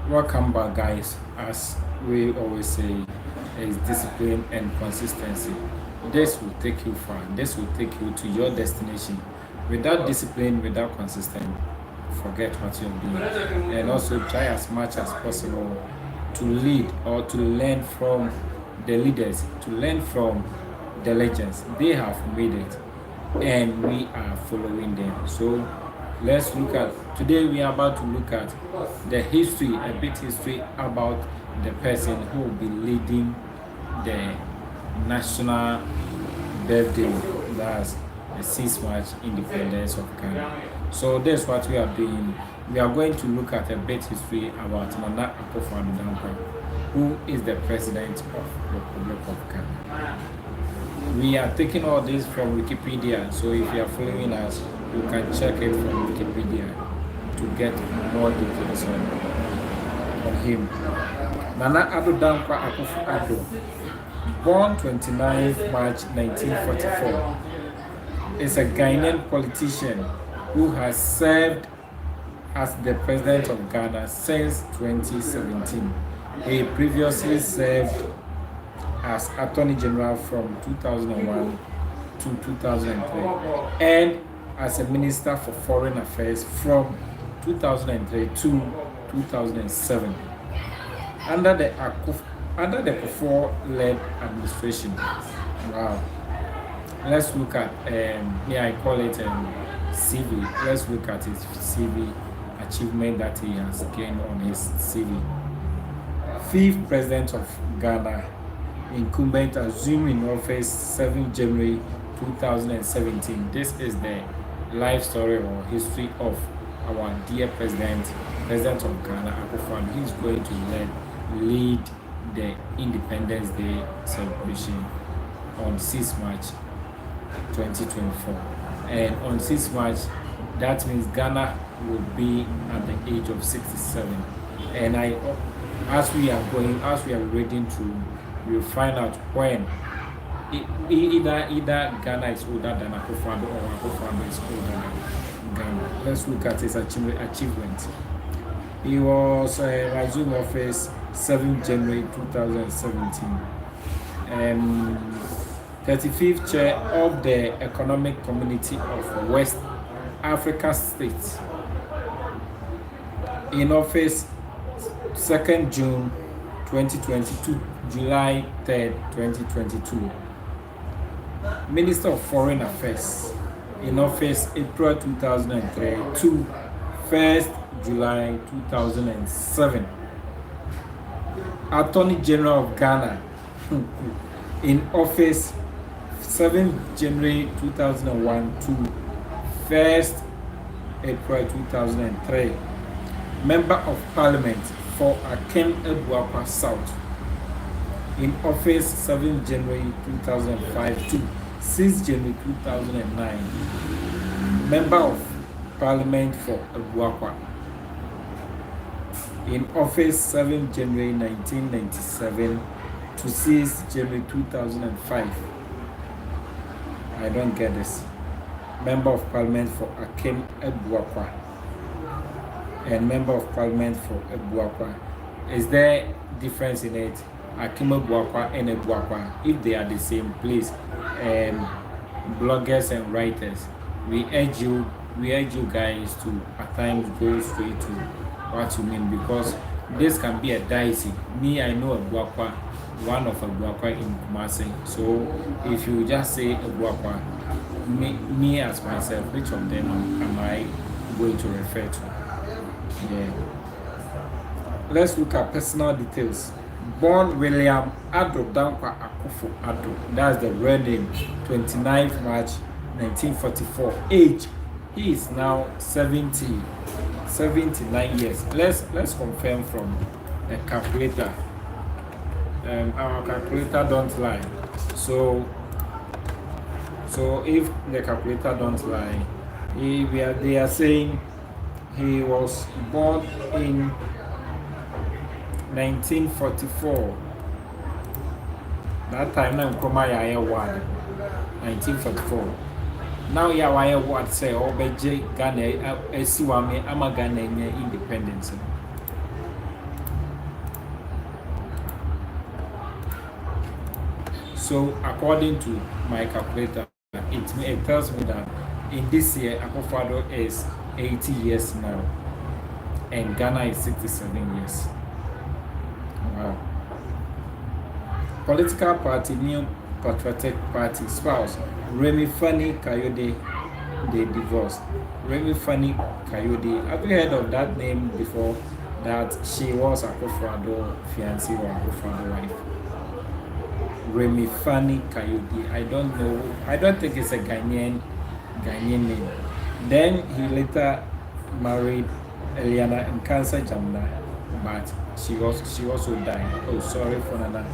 Welcome back, guys. As we always say, is discipline and consistency. This will take you far. This will take you to your destination. Without discipline, without consistency, forget what you're doing. And also try as much as possible to lead or to learn from the leaders, to learn from the legends. They have made it, and we are following them. So let's look at today we are about to look at the history, a bit history about the person who will be leading the national birthday, that's the 6th March independence of Ghana. So that's what we are doing. We are going to look at a bit history about Nana Akuffo Dankwah, who is the president of the Republic of Ghana. We are taking all this from Wikipedia, so if you are following us, you can check it from Wikipedia to get more details on him. Nana Addo Dankwah Akuffo Addo, born 29th March 1944, is a Ghanaian politician who has served as the president of Ghana since 2017. He previously served as Attorney General from 2001 to 2003 and as a Minister for Foreign Affairs from 2003 to 2007 under the Akuffo-led administration. Wow. Let's look at I call it CV. Let's look at his CV achievement that he has gained on his CV. 5th President of Ghana, incumbent, assumed in office 7 January 2017. This is the life story or history of our dear President of Ghana, Akuffo. He's going to lead the Independence Day celebration on 6 March 2024. And on 6 March, that means Ghana will be at the age of 67. And as we are reading through, we'll find out when either Ghana is older than Akuffo or Akuffo is older than Ghana. Let's look at his achievement. He was resumed office 7 January 2017. 35th chair of the Economic Community of West Africa States. In office 2nd June 2022, July 3rd, 2022. Minister of Foreign Affairs. In office April 2003 to 1st July 2007. Attorney General of Ghana. In office 7 January 2001 to 1st April 2003. Member of Parliament for Akem-Ebuakwa South. In office 7 January 2005 to 6 January 2009. Member of Parliament for Ebuakwa. In office 7 January 1997 to 6 January 2005. I don't get this. Member of Parliament for Akem-Ebuakwa and Member of Parliament for Ebuakwa. Is there difference in it? Akem-Ebuakwa and Ebuakwa, if they are the same place. Bloggers and writers, we urge you guys to at times go straight to what you mean, because this can be a dicey. Me, I know Ebuakwa, one of Ebuakwa in Kumasi. So if you just say Ebuakwa, me as myself, which of them am I going to refer to? Yeah. Let's look at personal details. Born William Addo Dankwah Akuffo Addo. That's the real name. 29th March 1944. Age, he is now 79 years. Let's confirm from the calculator. Our calculator don't lie. So if the calculator don't lie, they are saying he was born in 1944. That time now Kromaya award 1944. Now ya why what say Obeje Ghana Esiwame Ama Ghana independence. So according to my calculator, it tells me that in this year, Akuffo is 80 years now, and Ghana is 67 years. Wow. Political party, New Patriotic Party spouse, Remi Fani Kayode, they divorced. Remi Fani Kayode, have you heard of that name before? That she was Akuffo fiancé or Akuffo wife. Remi Fani Kayode. I don't know. I don't think it's a Ghanaian name. Then he later married Eliana in Cancer Jamna, but she also died. Oh, sorry for that.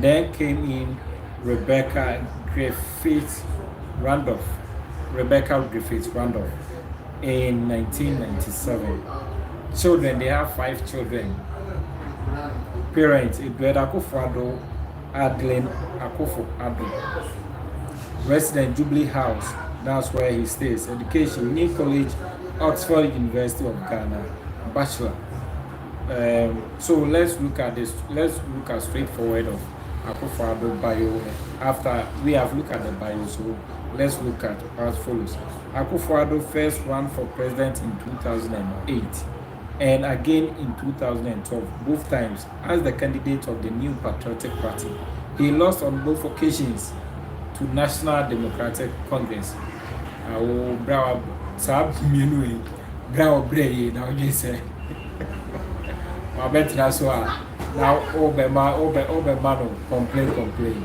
Then came in Rebecca Griffith Randolph. Rebecca Griffith Randolph in 1997. Children, they have 5 children. Parents, Edward Akuffo, Adeline Akuffo Addo. Resident Jubilee House, that's where he stays. Education, New College, Oxford University of Ghana, Bachelor. So let's look at this. Let's look at straightforward of Akuffo Addo bio. After we have looked at the bio, so let's look at as follows. Akuffo Addo first ran for president in 2008 and again in 2012, both times as the candidate of the New Patriotic Party. He lost on both occasions to National Democratic Congress. Bravo, Sab Minui, Bravo Bray, now you say. I bet that's why. Now, Obemano, complain.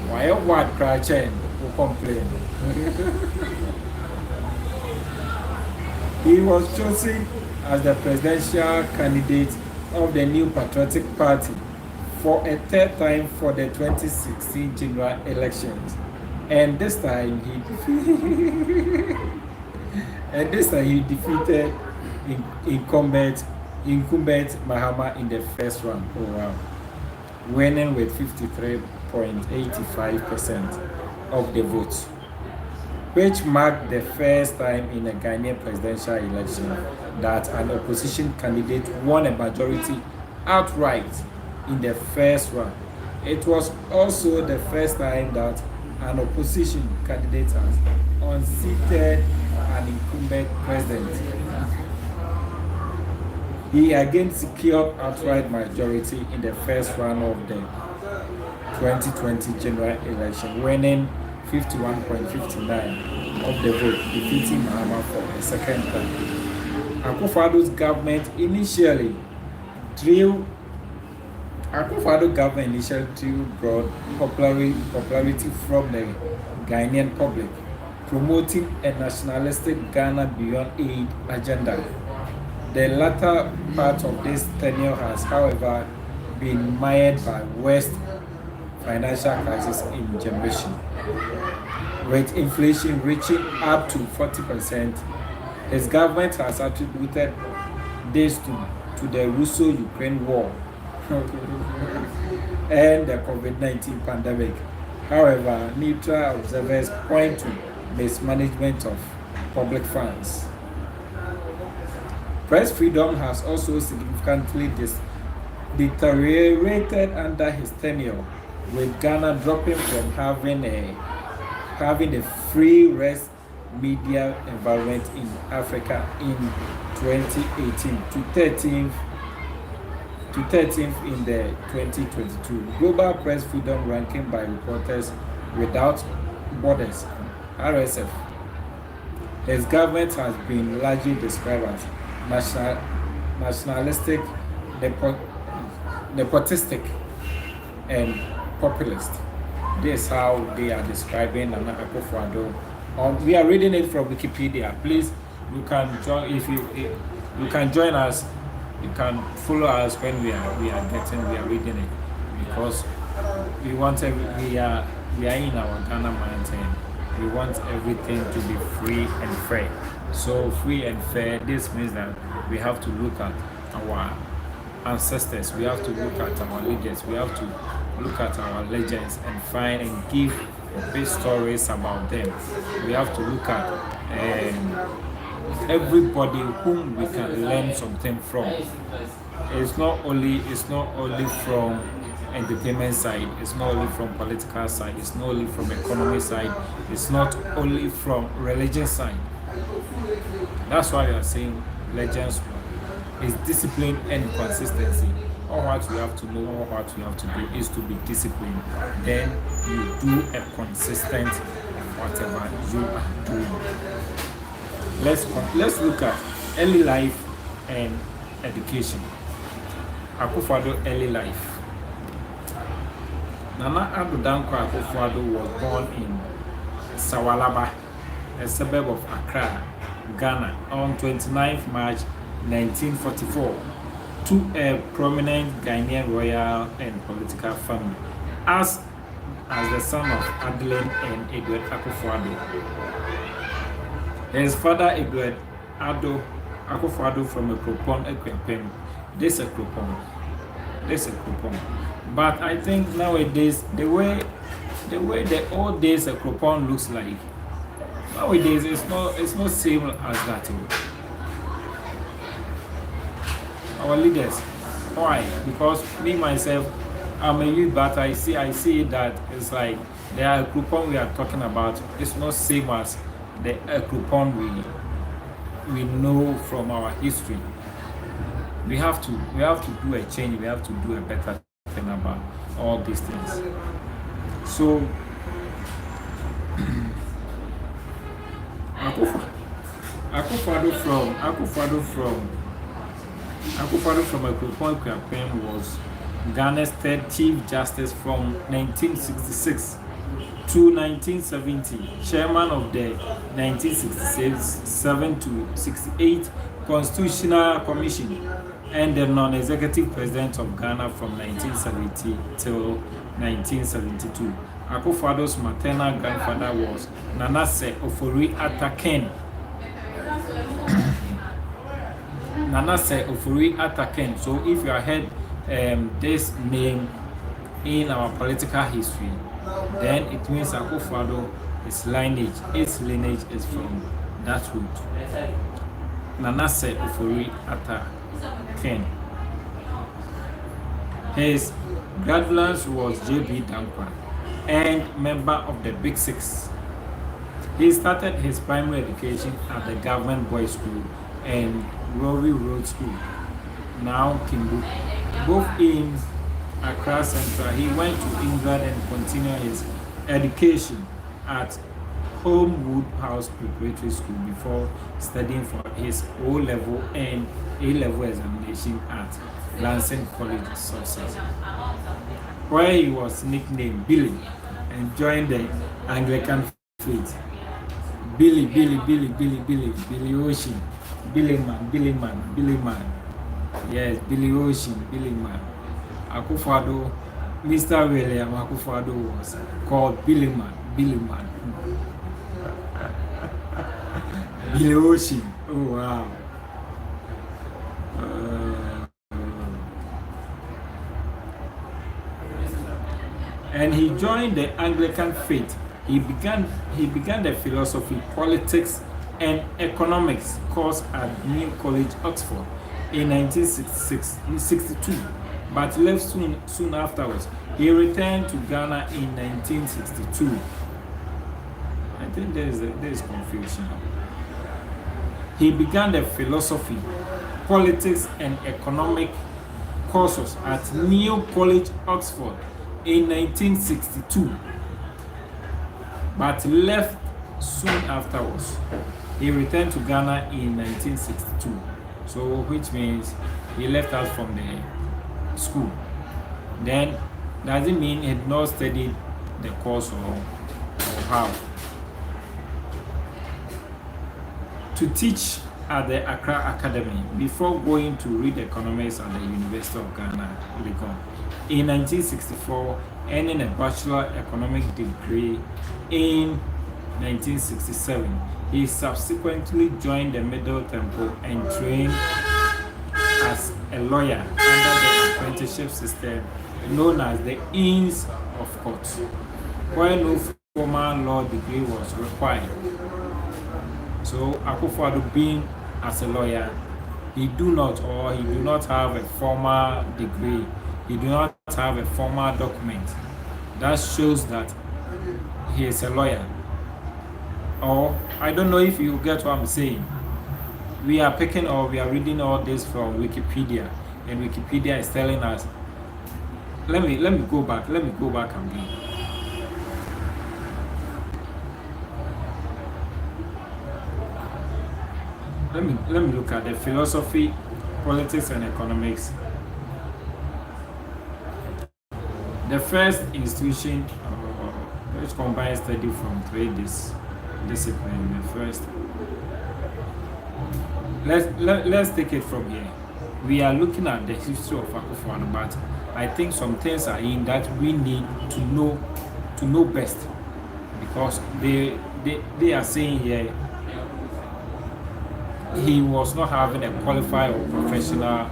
Why what cry chain who complain? He was chosen as the presidential candidate of the New Patriotic Party for a third time for the 2016 general elections. And this time he defeated incumbent Mahama in the first round. Oh wow. Winning with 53.85% of the votes, which marked the first time in a Ghanaian presidential election that an opposition candidate won a majority outright in the first round. It was also the first time that an opposition candidate has unseated an incumbent president. He again secured outright majority in the first round of the 2020 general election, winning 51.59% of the vote, defeating Mahama for a second time. Akuffo Addo's government initially drew broad popularity from the Ghanaian public, promoting a nationalistic Ghana Beyond Aid agenda. The latter part of this tenure has, however, been mired by worst financial crisis in generation, with inflation reaching up to 40%. His government has attributed this to the Russo-Ukraine war and the COVID-19 pandemic. However, neutral observers point to mismanagement of public funds. Press freedom has also significantly deteriorated under his tenure, with Ghana dropping from having a free press media environment in Africa in 2018 to 13th in the 2022 Global Press Freedom ranking by Reporters Without Borders, RSF. His government has been largely described as nationalistic, nepotistic, and populist. This is how they are describing Nana Akuffo Addo. We are reading it from Wikipedia. Please, you can join you can join us. You can follow us when we are reading it, because we are in our Ghana mountain. We want everything to be free and fair. So free and fair, this means that we have to look at our ancestors, we have to look at our leaders, we have to look at our legends and find and give big stories about them. We have to look at everybody whom we can learn something from. It's not only from entertainment side, it's not only from political side, it's not only from economic side, it's not only from religion side. That's why we are saying legends is discipline and consistency. All what you have to know, all what you have to do is to be disciplined. Then you do a consistent whatever you are doing. Let's look at early life and education. Akuffo early life. Nana Addo Dankwah Akuffo was born in Sawalaba, a suburb of Accra, Ghana, on 29th March 1944, to a prominent Ghanaian royal and political family, as the son of Adeline and Edward Akuffo. His father, Edward Akuffo from Akuffo Ekwapem. This is Akuffo. But I think nowadays the way the old days Akuffo looks like, nowadays it's not same as that. Our leaders, why? Because me myself, I'm a youth, but I see that it's like the Akuffo we are talking about. It's not same as the Akuffo we know from our history. We have to do a change. We have to do a better thing about all these things. So Akuffo from Akuffo Ekwapem was Ghana's third Chief Justice from 1966 to 1970, chairman of the 1967 to 68 Constitutional Commission, and the non-executive president of Ghana from 1970 till 1972. Akuffo's maternal grandfather was Nanase Ofori-Atta Ken. Nanase Ofori-Atta Ken. So if you heard this name in our political history, then it means Akuffo, its lineage is from that root. Nanase Ofori-Atta Ken. His grandfather was J.B. Dankwah and member of the Big Six. He started his primary education at the Government Boys School and Rory Road School, now Kimbu, both in Accra Central. He went to England and continued his education at Homewood House Preparatory School before studying for his O-level and A-level examination at Lancing College, Sussex, where he was nicknamed Billy and joined the Anglican faith. Billy Ocean, Billy Man. Yes, Billy Ocean, Billy Man. Akuffo, Mr. William Akuffo was called Billy Man. Billy Ocean. Oh wow. And he joined the Anglican faith. He began the philosophy, politics, and economics course at New College, Oxford in 1962, but left soon afterwards. He returned to Ghana in 1962. I think there is confusion. He began the philosophy, politics, and economic courses at New College, Oxford in 1962, but left soon afterwards. He returned to Ghana in 1962, so which means he left us from the school. Then doesn't mean he had not studied the course or how. To teach at the Accra Academy before going to read economics at the University of Ghana, Legon. In 1964, earning a bachelor economic degree in 1967. He subsequently joined the Middle Temple and trained as a lawyer under the apprenticeship system known as the Inns of Court, where no formal law degree was required. So Akuffo, being as a lawyer, he do not have a formal degree. He do not have a formal document that shows that he is a lawyer. Or I don't know if you get what I'm saying. We are reading all this from Wikipedia, and Wikipedia is telling us. Let me go back. Let me go back again. Let me look at the philosophy, politics, and economics. The first institution which combines study from three disciplines. The first, let's take it from here. We are looking at the history of Akuffo, but I think some things are in that we need to know best, because they are saying here he was not having a qualified or professional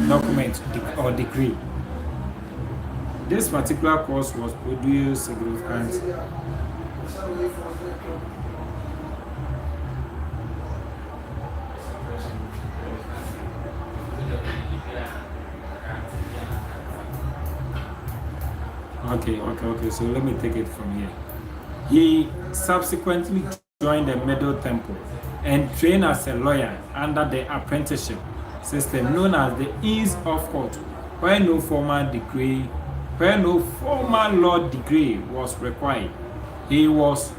document or degree. This particular course was produced significant. Okay. So let me take it from here. He subsequently joined the Middle Temple and trained as a lawyer under the apprenticeship system known as the Inns of Court, where no formal law degree was required. He was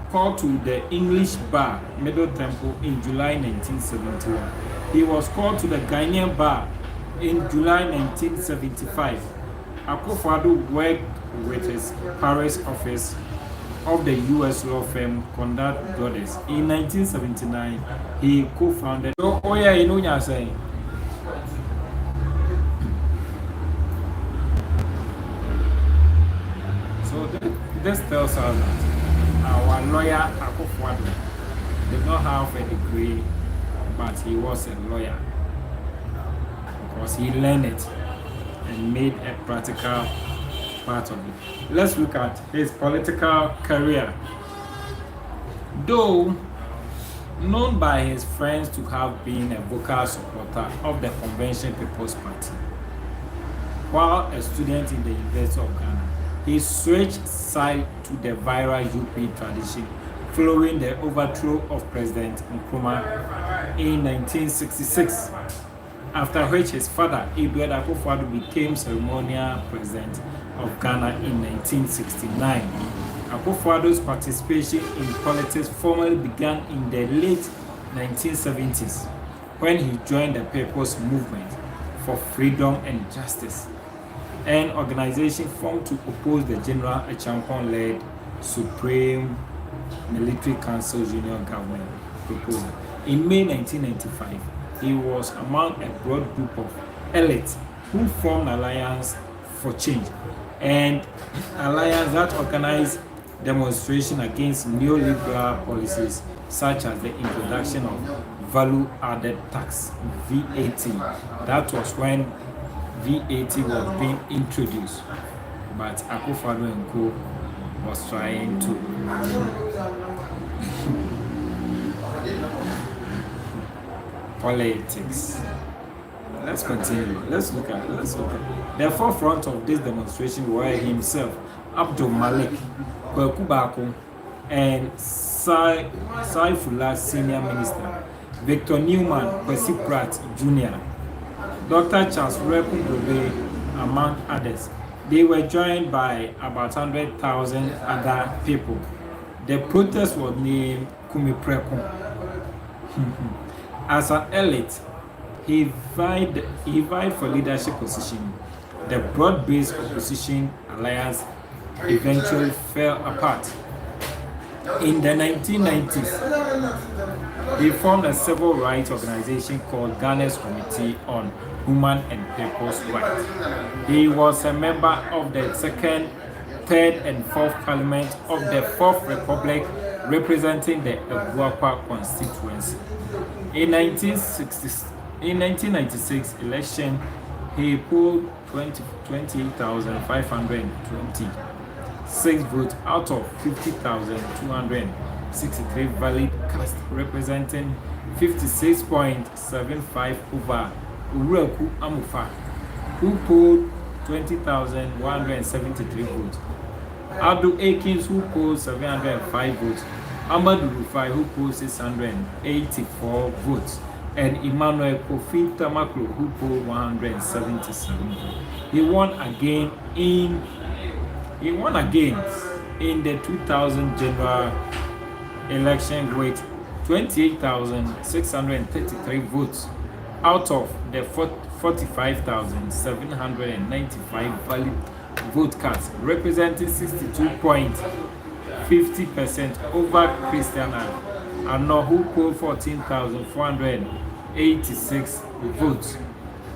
called to the English Bar, Middle Temple, in July 1971. He was called to the Ghanaian Bar in July 1975. Akuffo worked with his Paris office of the U.S. law firm Conduct Brothers. In 1979, he co-founded. So, you know what I'm saying? So this tells us that our lawyer Akuffo did not have a degree, but he was a lawyer because he learned it and made a practical part of it. Let's look at his political career. Though known by his friends to have been a vocal supporter of the Convention People's Party, while a student in the University of Ghana, he switched side to the viral UP tradition following the overthrow of President Nkrumah in 1966. After which his father, Edward Akuffo, became ceremonial president of Ghana in 1969. Akuffo's participation in politics formally began in the late 1970s when he joined the People's Movement for Freedom and Justice, an organization formed to oppose the General Achampong-led Supreme Military Council Union government proposal. In May 1995, he was among a broad group of elites who formed Alliance for Change, and alliance that organized demonstration against neoliberal policies such as the introduction of value-added tax (VAT). That was when VAT was being introduced, but Akuffo and Co was trying to politics. Let's continue. Let's look at the forefront of this demonstration were himself, Abdul Malik, Kwaku Bako, and Saifullah Senior Minister, Victor Newman, Kwesi Pratt Jr., Dr. Charles Rekun Dobe, among others. They were joined by about 100,000 other people. The protest was named Kumipreku. As an elite, he vied for leadership position. The broad-based opposition alliance eventually fell apart. In the 1990s, he formed a civil rights organization called Ghana's Committee on Human and People's Rights. He was a member of the second, third, and fourth parliament of the Fourth Republic, representing the Dankwah constituency. In 1996 election, he polled 28,526 votes out of 50,263 valid cast, representing 56.75% over Owuraku Amufa, who polled 20,173 votes. Addo Akins, who polled 705 votes. Amadou Rufai, who polled 684 votes. And Emmanuel Kofi Tamaklo, who polled 177 votes. He won again in the 2000 general election with 28,633 votes out of the 45,795 valid vote cast, representing 62.50% over Christiana Anno, who polled 14,486 votes.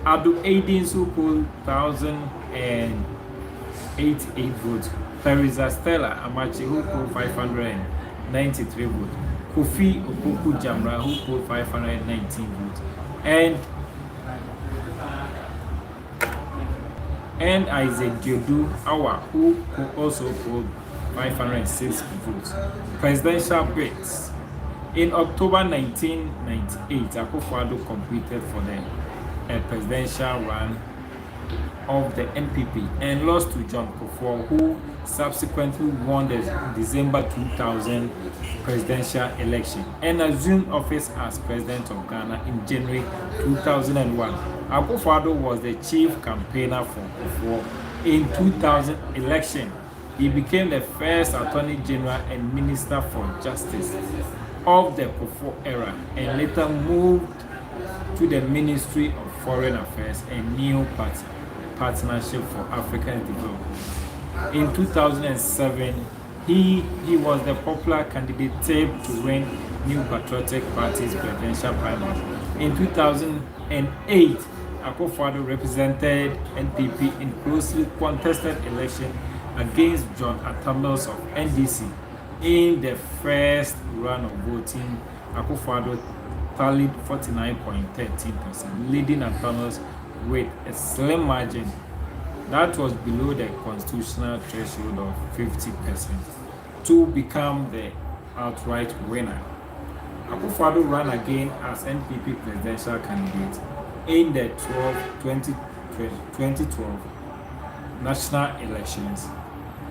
Addo Aidins, who polled 1,088 votes. Teresa Stella Amachi, who polled 593 votes. Kofi Opoku Jamra, who polled 519 votes. And Isaac Diodu Awa, who also polled 506 votes. Presidential bids. In October 1998, Akuffo competed for the presidential run of the NPP and lost to John Akuffo, who subsequently won the December 2000 presidential election and assumed office as president of Ghana in January 2001. Akuffo was the chief campaigner for Akuffo in 2000 election. He became the first Attorney General and Minister for Justice of the Akuffo era and later moved to the Ministry of Foreign Affairs and New Partnership for African Development. In 2007, he was the popular candidate to win New Patriotic Party's presidential primary. In 2008, Akuffo represented NPP in closely contested election against John Atamils of NDC. In the first round of voting, Akuffo tallied 49.13%, leading Atamils with a slim margin that was below the constitutional threshold of 50% to become the outright winner. Akuffo ran again as NPP presidential candidate in the 2012 national elections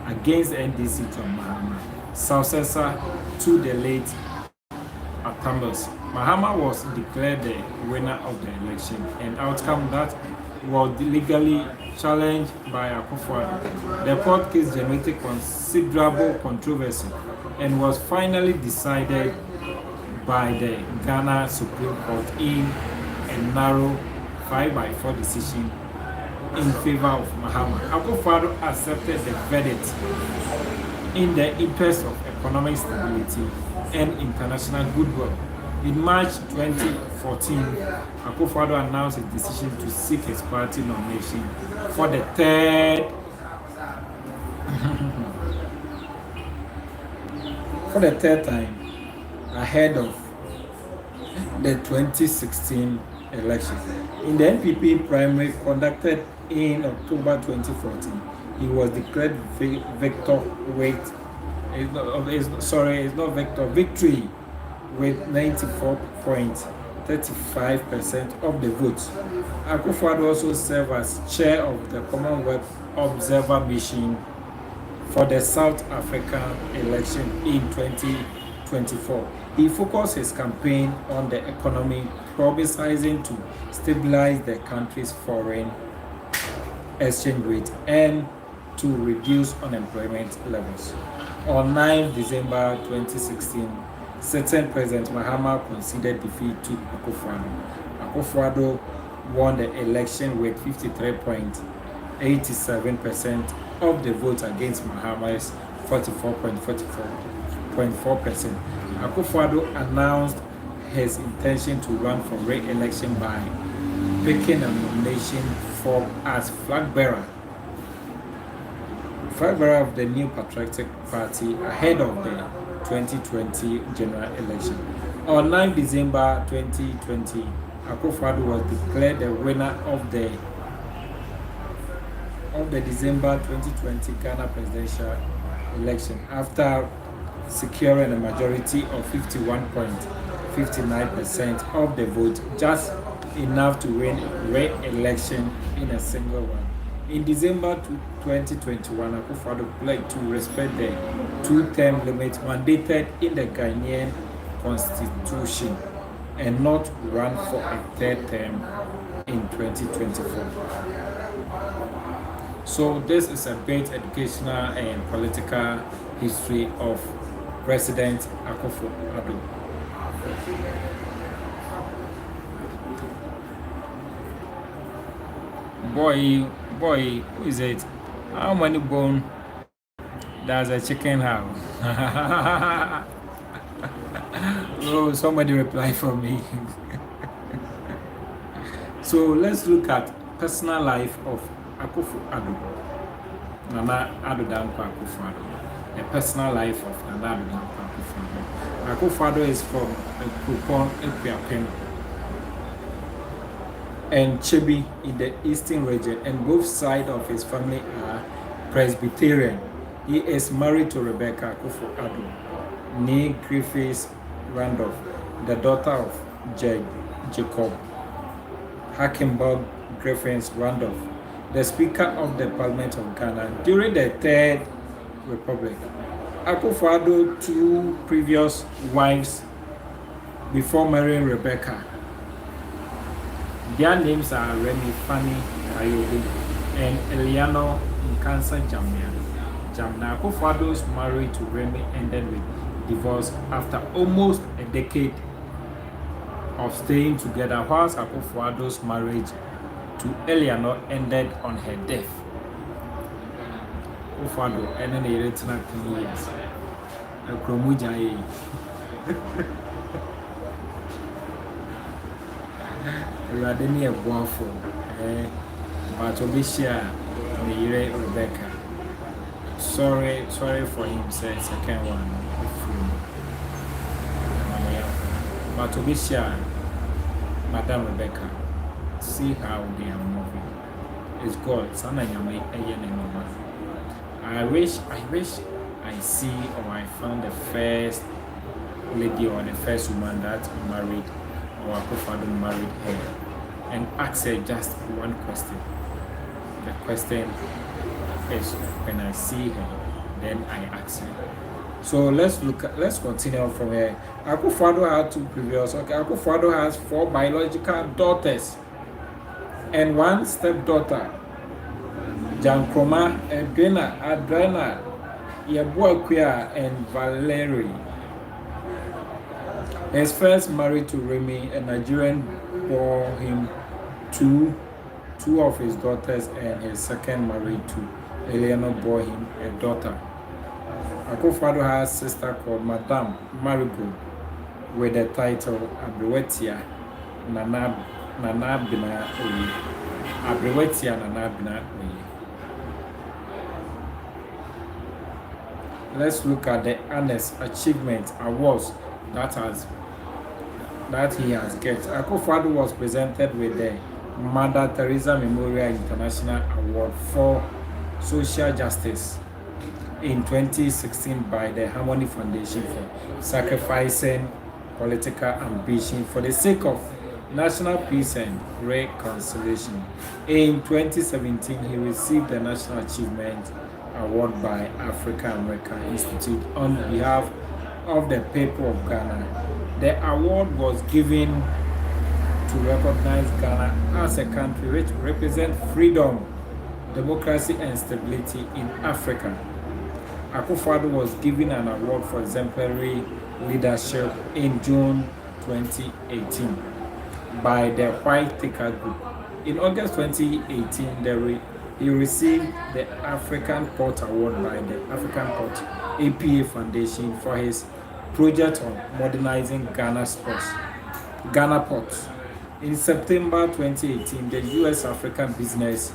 against NDC John Mahama, successor to the late Atamils. Mahama was declared the winner of the election, an outcome that was legally challenged by Akuffo. The court case generated considerable controversy and was finally decided by the Ghana Supreme Court in a narrow 5-4 decision in favor of Mahama. Akuffo accepted the verdict in the interest of economic stability and international goodwill. In March 2014, Akuffo announced his decision to seek his party nomination for the third time ahead of the 2016 election. In the NPP primary conducted in October 2014, he was declared victory with 94.35% of the votes. Akuffo also served as chair of the Commonwealth Observer Mission for the South African election in 2024. He focused his campaign on the economy, promising to stabilize the country's foreign exchange rate and to reduce unemployment levels. On 9 December 2016, certain President Mahama conceded defeat to Akuffo. Akuffo won the election with 53.87% of the votes against Mahama's 44.4%. Akuffo announced his intention to run for re-election by picking a nomination form as flag bearer of the New Patriotic Party ahead of the 2020 general election. On 9 December 2020, Akuffo was declared the winner of the December 2020 Ghana presidential election after securing a majority of 51.59% of the vote, just enough to win re-election in a single one. In December 2021, Akuffo pledged to respect the two-term limit mandated in the Ghanaian constitution and not run for a third term in 2024. So this is a great educational and political history of President Akuffo Addo. Boy, who is it? How many bones does a chicken have? Oh, somebody reply for me. So let's look at personal life of Akuffo Addo. Nana Addo Dankwah Akuffo Addo. The personal life of Nana Addo Dankwah Akuffo Addo. Akuffo Addo is from Kupon Equiapen and Chebi in the eastern region, and both sides of his family are Presbyterian. He is married to Rebecca Akuffo Addo, nee Griffiths Randolph, the daughter of Jacob Hackenberg Griffiths Randolph, the Speaker of the Parliament of Ghana during the Third Republic. Akuffo Addo two previous wives before marrying Rebecca. Their names are Remy Fanny Kayobe and Eliano Nkansa Jamna. Akuffo Addo's marriage to Remy ended with divorce after almost a decade of staying together, whilst Akuffo Addo's marriage to Eliano ended on her death. Akuffo Addo ended the 10 years. Rather near Boafo, but Obishia, Rebecca. Sorry for him, said second one. But Obishia, Madame Rebecca, see how they are moving. It's God, Sana Yame, I wish I see or I found the first lady or the first woman that married or Akuffo Addo married her and ask her just one question. The question is, when I see her, then I ask her. So let's continue from here. Akuffo Addo had two previous. Okay, Akuffo Addo has 4 biological daughters and 1 stepdaughter. Dankwah, Adrena, Yabuakwia, and Valerie. His first married to Remy, a Nigerian, bore him two of his daughters, and his second married to Eleanor bore him a daughter. Akuffo Addo has a sister called Madame Marigold with the title Abrewetia Nana Bina Oye. Abrewetia Nana Bina Oye. Let's look at the honest achievement awards that he has get. Akuffo Addo was presented with the Mother Teresa Memorial International Award for Social Justice in 2016 by the Harmony Foundation for sacrificing political ambition for the sake of national peace and reconciliation. In 2017, he received the National Achievement Award by African American Institute on behalf of the people of Ghana. The award was given to recognize Ghana as a country which represents freedom, democracy, and stability in Africa. Akuffo Addo was given an award for exemplary leadership in June 2018 by the White Taker Group. In August 2018, he received the African Port Award by the African Port APA Foundation for his project on modernizing Ghana ports. In September 2018, the U.S. African Business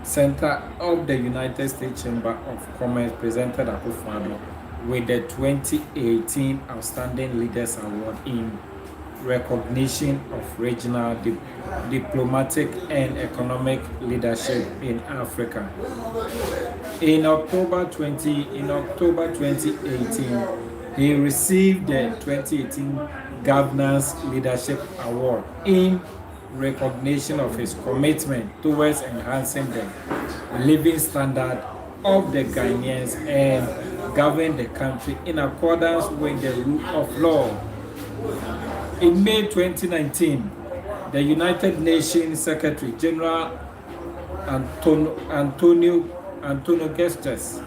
Center of the United States Chamber of Commerce presented Akuffo Addo with the 2018 Outstanding Leaders Award in recognition of regional diplomatic and economic leadership in Africa. In October 2018, He received the 2018 Governance Leadership Award in recognition of his commitment towards enhancing the living standard of the Ghanaians and govern the country in accordance with the rule of law. In May 2019, the United Nations Secretary General Antonio Guterres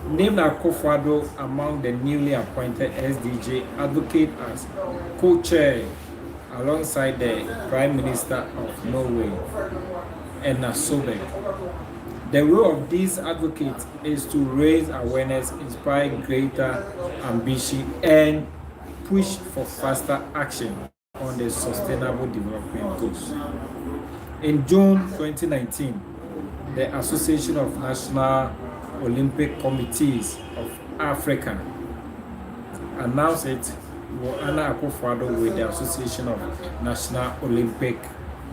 named Akuffo among the newly appointed SDG advocate as co-chair alongside the Prime Minister of Norway, Erna Solberg. The role of these advocates is to raise awareness, inspire greater ambition, and push for faster action on the Sustainable Development Goals. In June 2019, the Association of National Olympic Committees of Africa announced it will honor Akuffo with the Association of National Olympic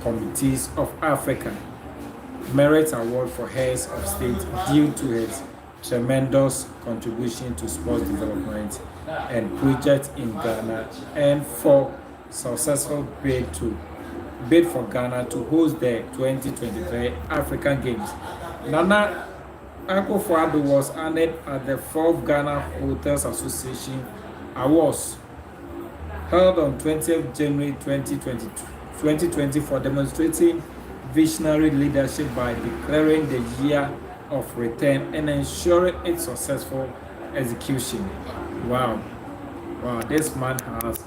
Committees of Africa Merit Award for Heads of State due to his tremendous contribution to sports development and projects in Ghana and for successful bid for Ghana to host the 2023 African Games. Nana Akuffo was honored at the 4th Ghana Hotels Association Awards held on 20th January 2020 for demonstrating visionary leadership by declaring the year of return and ensuring its successful execution. Wow, this man has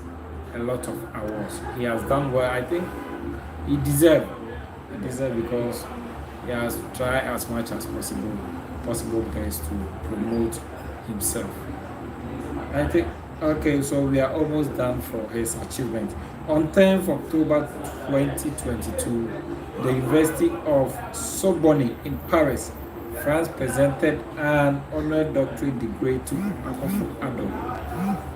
a lot of awards. He has done well. I think he deserves. Because he has tried as much as possible best to promote himself. I think okay, so we are almost done for his achievement. On 10th October 2022, the University of Sorbonne in Paris, France presented an honorary doctorate degree to Akuffo Addo.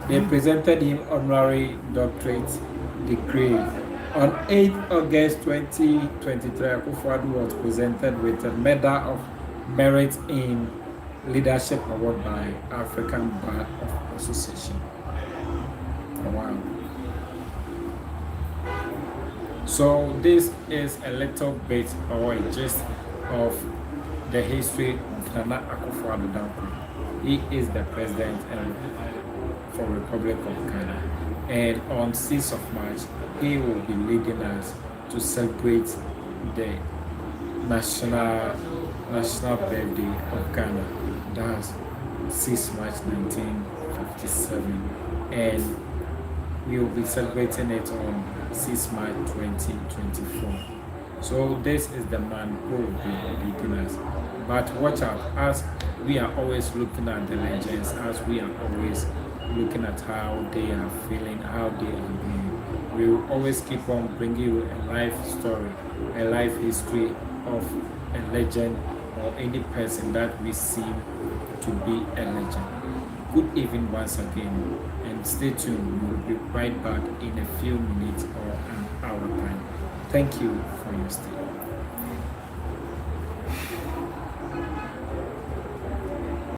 They presented him honorary doctorate degree. On 8th August 2023, Akuffo Addo was presented with a Medal of Merit in Leadership Award by African Bar of Association. Oh, wow. So this is a little bit or a gist of the history of Nana Akuffo Addo Dankwah. He is the president for Republic of Ghana, and on 6th of March he will be leading us to celebrate the national birthday of Ghana. That's 6 March 1957, and we will be celebrating it on 6 March 2024. So this is the man who will be leading us. But watch out, as we are always looking at the legends, as we are always looking at how they are feeling, how they are being, we will always keep on bringing you a life story, a life history of a legend or any person that we see to be a legend. Good evening once again, and stay tuned. We will be right back in a few minutes or an hour time. Thank you for your stay.